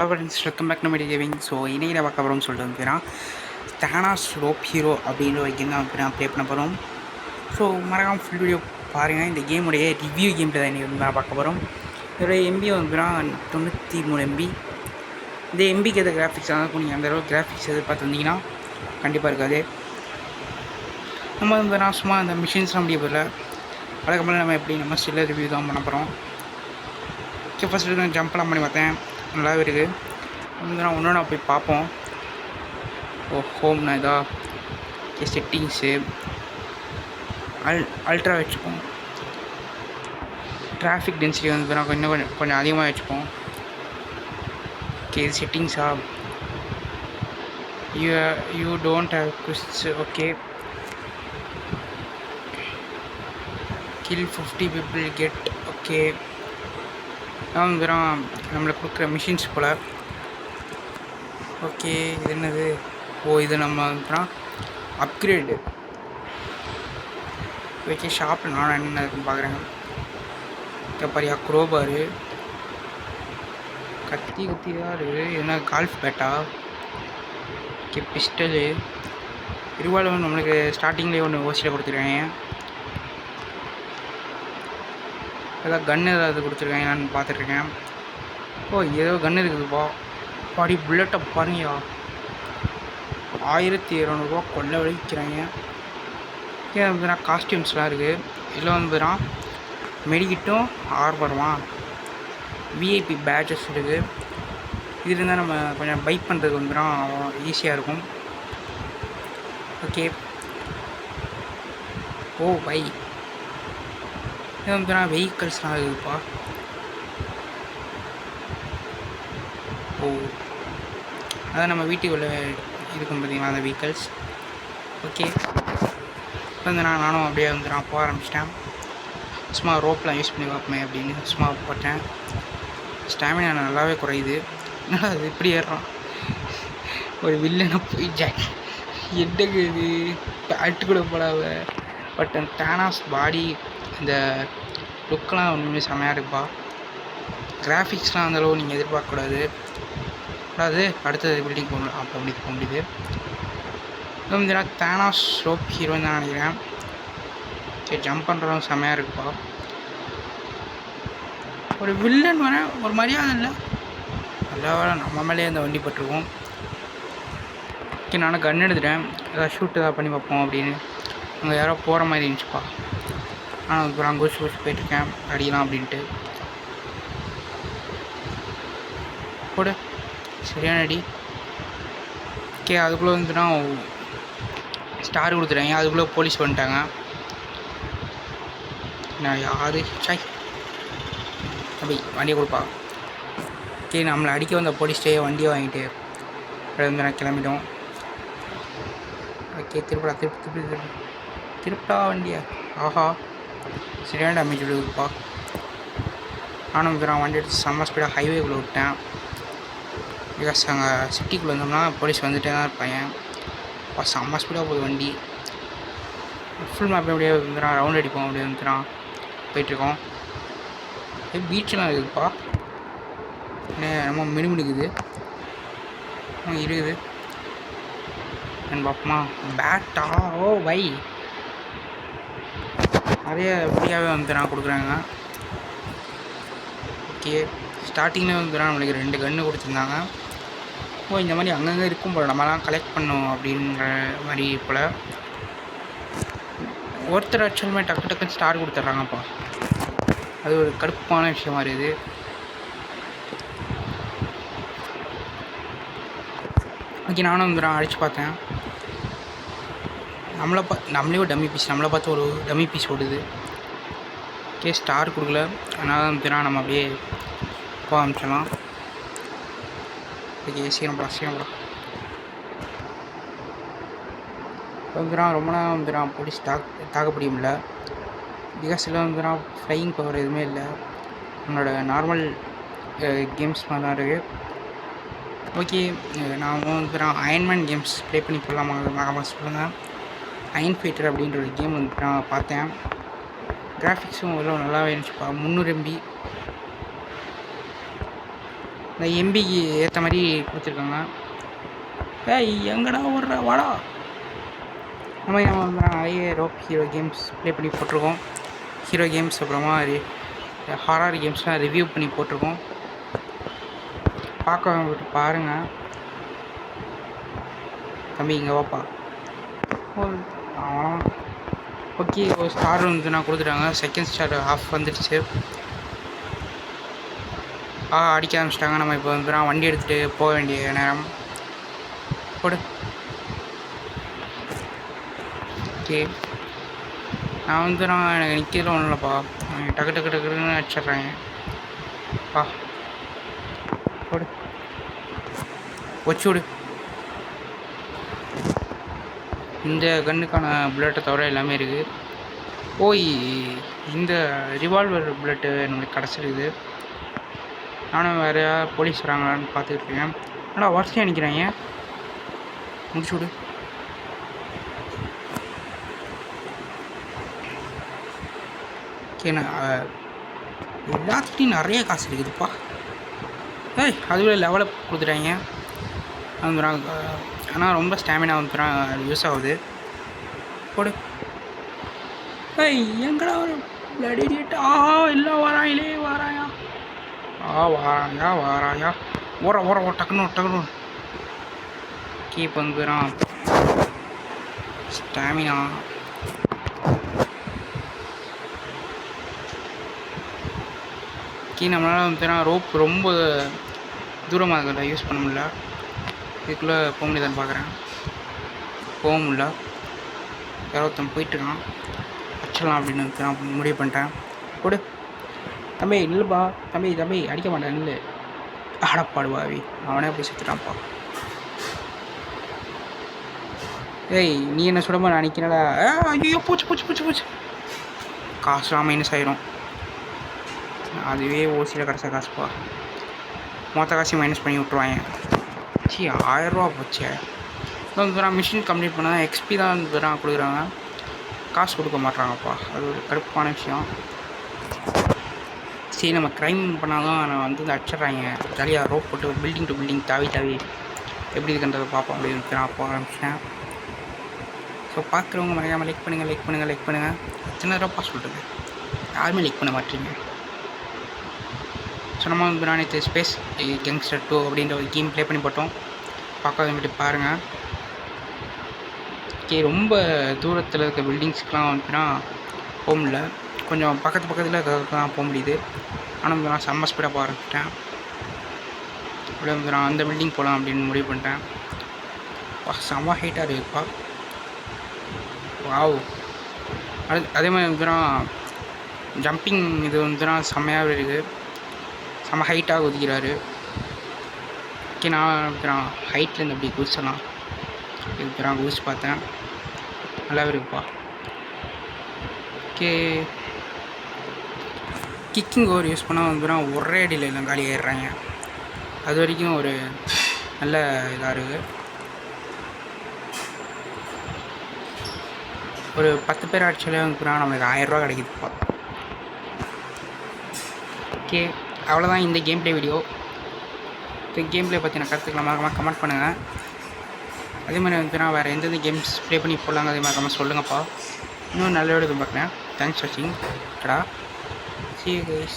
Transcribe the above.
Friends, welcome back to Media Gaming. So இன்றைக்கி நான் பார்க்க போகிறோம்னு சொல்லிட்டு வந்துக்கிறேன். தானாஸ் ரோப் ஹீரோ அப்படின்ற ஒரு கேம் தான் வந்து நான் ப்ளே பண்ண போகிறோம். ஸோ மறக்காமல் ஃபுல் வீடியோ பாருங்கள். இந்த கேமுடைய ரிவ்யூ கேம் தான் இன்றைக்கி வந்து நான் பார்க்க போகிறோம். இதோடைய எம்பி வந்துன்னா 93 எம்பி. இந்த எம்பிக்கு எது கிராஃபிக்ஸ் ஆகும், நீங்கள் அந்த அளவுக்கு கிராஃபிக்ஸ் எதிர்பார்த்து வந்தீங்கன்னா கண்டிப்பாக இருக்காது. நம்ம வந்து நான் சும்மா அந்த மிஷின்ஸ்லாம் முடிய போகல. அதுக்கப்புறம் நம்ம எப்படி நம்ம ஸ்டில்லர் ரிவ்யூ தான் பண்ண போகிறோம். ஓகே, ஃபஸ்ட்டு நான் ஜம்ப்லாம் பண்ணி பார்த்தேன், நல்லாவே இருக்குது. வந்து நான் ஒன்று போய் பார்ப்போம். ஹோம்னா இதா செட்டிங்ஸு அல்ட்ரா வச்சுப்போம். டிராஃபிக் டென்சிட்டி வந்து நான் கொஞ்சம் அதிகமாக வச்சுப்போம். ஓகே, இது செட்டிங்ஸா? You don't have quiz. Okay, kill 50 people get. Okay, நான் வந்து நம்மளுக்கு கொடுக்குற மிஷின்ஸ் போல். ஓகே, இது என்னது? இது நம்ம அப்கிரேடு. ஓகே, ஷாப்பில் நான் என்ன இருக்குன்னு பார்க்குறேங்க. பாரியா, குரோபாரு, கத்தி தான் இருக்குது. என்ன கால்ஃப் பேட்டா? ஓகே, பிஸ்டலு, ரிவால்வர் நம்மளுக்கு ஸ்டார்டிங்லேயே ஒன்று ஓசியில் கொடுத்துருக்காங்க. ஏதாவது கன்று ஏதாவது கொடுத்துருக்காங்க நான் பார்த்துட்ருக்கேன். ஏதோ கன்று இருக்குதுப்பா. பாடி புல்லட்டை பாருங்கயா, 1200 கொள்ள வலிக்கிறாங்க. இங்கே வந்து காஸ்டியூம்ஸ்லாம் இருக்குது. இதில் வந்து மெடிக்கிட்டும் ஆர்வரமா விஐபி பேட்சஸ் இருக்குது. இது இருந்தால் நம்ம கொஞ்சம் பைக் பண்ணுறதுக்கு வந்து ஈஸியாக இருக்கும். ஓகே, பை இது வந்து வெஹிக்கல்ஸ்லாம் இருக்குதுப்பா. அதான் நம்ம வீட்டுக்குள்ளே இருக்கும் பார்த்தீங்களா அந்த வெஹிக்கல்ஸ். ஓகே, இப்போ வந்து நானும் அப்படியே வந்து போக ஆரம்பிச்சிட்டேன். சும்மா ரோப்லாம் யூஸ் பண்ணி பார்ப்பேன் அப்படின்னு சும்மா போட்டேன். ஸ்டாமினா நல்லாவே குறையுது. என்னடா அது இப்படி ஏறுறான்? ஒரு வில்லனை போய் எட்டுக்கு இது பேட்டு கூட போடாத. பட் அந்த தானாஸ் பாடி இந்த லுக்கெலாம் ஒன்றுமே செமையாக இருக்குப்பா. கிராஃபிக்ஸ்லாம் அந்தளவு நீங்கள் எதிர்பார்க்கக்கூடாது. அது அடுத்தது பில்டிங் போகணும், அப்போ அப்படி போக முடியுது. இது தானாஸ் ரோப் ஹீரோன்னு தான் நினைக்கிறேன். சரி, ஜம்ப் பண்ணுறதும் செமையாக இருக்குப்பா. ஒரு வில்லன் வர ஒரு மரியாதை இல்லை. நல்லா வேலை நம்ம மேலேயே அந்த வண்டி பட்டிருக்கோம். ஓகே, நானும் கன் எடுத்துட்டேன். ஏதாவது ஷூட் ஏதாவது பண்ணி பார்ப்போம் அப்படின்னு. அங்கே யாரோ போகிற மாதிரி இருந்துச்சுப்பா. ஆனால் அப்புறம் கோச்சு போயிட்டுருக்கேன் அடிக்கலாம் அப்படின்ட்டு. போடு, சரியான அடி. ஓகே, அதுக்குள்ளே வந்துன்னா ஸ்டார் கொடுத்துட்டாங்க. அதுக்குள்ளே போலீஸ் வந்துட்டாங்க. நான் யார் சாய் அப்படி வண்டியை கொடுப்பா. ஓகே, நம்மளை அடிக்க வந்த போலீஸ்டே வண்டியை வாங்கிட்டு வந்து நான் கிளம்பிட்டோம். ஓகே, திருப்பா வண்டியை. ஆஹா, சரியான டேமேஜ் விழுதுப்பா. நானும் வந்து நான் வண்டி எடுத்து செம்ம ஸ்பீடாக ஹைவேக்குள்ளே விட்டேன். பிகாஸ் அங்கே சிட்டிக்குள்ளே வந்தோம்னா போலீஸ் வந்துகிட்டே தான் இருப்பாங்க. செம்ம ஸ்பீடாக போகுது வண்டி. ஃபுல் மேப் அப்படியே வந்து ரவுண்ட் அடிப்போம். அப்படியே வந்து போயிட்டுருக்கோம். பீச்செலாம் இருக்குதுப்பா. நம்ம மினுமினுக்குது இருக்குது. என் பார்ப்போமா? பேட்டா? வை நிறைய ஃப்ரீயாகவே வந்து கொடுக்குறாங்க. ஓகே, ஸ்டார்டிங்கில் வந்து நம்மளுக்கு 2 கன்று கொடுத்துருந்தாங்க. இந்த மாதிரி அங்கங்கே இருக்கும் போல், நம்மலாம் கலெக்ட் பண்ணோம் அப்படின்ற மாதிரி போல். ஒருத்தர் ஆக்சுவலுமே டக்குன்னு ஸ்டார் கொடுத்துட்றாங்கப்பா. அது ஒரு கடுப்பான விஷயமா இருக்குது. ஓகே, நானும் வந்து அடித்து பார்த்தேன். நம்மளே ஒரு டம்மி பீஸ், நம்மளை பார்த்து ஒரு டம்மி பீஸ் ஓடுது. ஓகே, ஸ்டார் கொடுக்கல. அதனால வந்து நம்ம அப்படியே போக ஆரம்பிச்சிடலாம். ஓகே, சீக்கிரம் போகலாம். வந்து ரொம்ப நேரம் வந்து போலீஸ் தாக்க முடியும்ல. பிகாஸ் இதில் வந்து ஃப்ளையிங் பவர் எதுவுமே இல்லை. நம்மளோட நார்மல் கேம்ஸ் மாதிரி தான் இருக்குது. ஓகே, நான் வந்து அயன்மேன் கேம்ஸ் ப்ளே பண்ணி போடலாமா சொல்லுங்கள். அயன் ஃபைட்டர் அப்படின்ற ஒரு கேம் வந்து நான் பார்த்தேன். கிராஃபிக்ஸும் எவ்வளோ நல்லாவே இருந்துச்சுப்பா. 300 MB. இந்த எம்பிக்கு ஏற்ற மாதிரி கொடுத்துருக்காங்க. ஏய் எங்கடா ஓடுற வாடா. நம்ம நிறைய ரோப் ஹீரோ கேம்ஸ் ப்ளே பண்ணி போட்டிருக்கோம். ஹீரோ கேம்ஸ் அப்புறமா ஹாரர் கேம்ஸ்லாம் ரிவ்யூ பண்ணி போட்டிருக்கோம். பார்க்க பாருங்கள். தம்பி இங்கே வாப்பா. ஓகே, ஒரு ஸ்டார் வந்து நான் கொடுத்துட்டாங்க. செகண்ட் ஸ்டார் ஆஃப் வந்துடுச்சு. அடிக்க ஆரம்பிச்சிட்டாங்க. நம்ம இப்போ வந்து வண்டி எடுத்துகிட்டு போக வேண்டிய நேரம். போடு. ஓகே, நான் வந்து எனக்கு நிற்கிறதுல ஒன்றும் இல்லைப்பா. டக்கு டக்கு டக்குன்னு அடிச்சிட்றாங்க. போடு, வச்சு விடு. இந்த கன்னுக்கான புல்லட்டை தவிர எல்லாமே இருக்குது. இந்த ரிவால்வர் புல்லட்டு நம்மளுக்கு கிடச்சிருக்குது. நானும் வேறு போலீஸ் வராங்களான்னு பார்த்துக்கிட்டு இருக்கேன். ஆனால் வரிசையாக நிற்கிறாங்க. முடிச்சு விடு. ஓகேண்ணா, எல்லாத்துக்கிட்டையும் நிறைய காசு இருக்குதுப்பா. அதுவே லெவலப் கொடுத்துட்டாங்க. ஆனால் ரொம்ப ஸ்டாமினா வந்துடும் யூஸ் ஆகுது. போடு. எங்கடா பிளடிட்டா எல்லாம் வராங்களே. வராயா வாராயா. ஓர டக்குன்னு கீப் வந்துடும் ஸ்டாமினா. நம்மளால் வந்து ரோப் ரொம்ப தூரமாக இருக்குல்ல, யூஸ் பண்ண முடியல. இதுக்குள்ளே போக முடியுதான்னு பார்க்குறேன். போக முடியல. யாரொருத்தன் போயிட்டுருக்கான். வச்சிடலாம் அப்படின்னு நான் முடிவு பண்ணிட்டேன். கொடு தம்பி, நில்லுப்பா. தம்பி அடிக்க மாட்டேன், நில்லு. ஆடப்பாடுவாவி, அவனே போய் சுற்றுட்டான்ப்பா. நீ என்ன சுடமா நான் நிற்கிறடா. ஐயோ போச்சு. காசுலாம் மைனஸ் ஆயிரும். அதுவே ஓசியில் கிடச்ச காசுப்பா. மொத்த காசையும் மைனஸ் பண்ணி விட்ருவாங்க. 1000 ரூபா போச்சு. மிஷின் கம்ப்ளீட் பண்ணால் எக்ஸ்பி தான் கொடுக்குறாங்க, காசு கொடுக்க மாட்றாங்கப்பா. அது ஒரு கடுப்பான விஷயம். சரி, நம்ம க்ரைம் பண்ணால் தான் நான் வந்து அடிச்சிட்றாங்க. ஜாலியாக ரோப் போட்டு பில்டிங் டு பில்டிங் தாவி எப்படி இருக்குன்றதை பார்ப்போம் அப்படின்னு நான் போக ஆரம்பிச்சிட்டேன். ஸோ பார்க்குறவங்க மறக்காமல் லைக் பண்ணுங்கள். எத்தனை தடவை சொல்கிறது, யாருமே லைக் பண்ண மாட்டேறீங்க. ஸோ நம்ம வந்து நேற்று ஸ்பேஸ் கேங்ஸ்டர் 2 அப்படின்ற ஒரு கேம் ப்ளே பண்ணி போட்டோம். பார்க்காத வேண்டி பாருங்கள். ரொம்ப தூரத்தில் இருக்க பில்டிங்ஸ்க்கெலாம் வந்துன்னா போக முடியல. கொஞ்சம் பக்கத்தில் தான் போக முடியுது. ஆனால் நான் செம்ம ஸ்பீடாக போக ஆரம்பிச்சிட்டேன். அப்படியே வந்து நான் அந்த பில்டிங் போகலாம் அப்படின்னு முடிவு பண்ணிட்டேன். செம்ம ஹைட்டாக இருக்குப்பா. வாவ். அதே மாதிரி வந்துன்னா ஜம்பிங் இது வந்துன்னா செம்மையாகவே இருக்குது. செம்ம ஹைட்டாக குதிக்கிறாரு. ஓகே, நான் ஹைட்லேருந்து அப்படி குதிச்சிடலாம். இதுக்கு நான் குதிச்சு பார்த்தேன், நல்லாவே இருக்குப்பா. ஓகே, கிக்கிங் ஓவர் யூஸ் பண்ணால் வந்துன்னா ஒரே அடியில் எல்லாம் காலி ஆகிடுறாங்க. அது வரைக்கும் ஒரு நல்ல இதாக இருக்குது. ஒரு 10 பேர் அடிச்சாலே வந்துன்னா நம்மளுக்கு 1000 ரூபா கிடைக்குதுப்பா. ஓகே, அவ்வளோதான் இந்த கேம் ப்ளே வீடியோ. இந்த கேம் ப்ளே பற்றி நான் கருத்துக்கலாம் கமெண்ட் பண்ணுங்கள். அதே மாதிரி வந்து நான் வேறு எந்தெந்த கேம்ஸ் ப்ளே பண்ணி போடலாங்க அதே மாதிரி கமெண்ட் சொல்லுங்கப்பா. இன்னும் நல்ல வீடியோ பார்க்குறேன். தேங்க்ஸ் ஃபார் வாட்சிங். See you guys.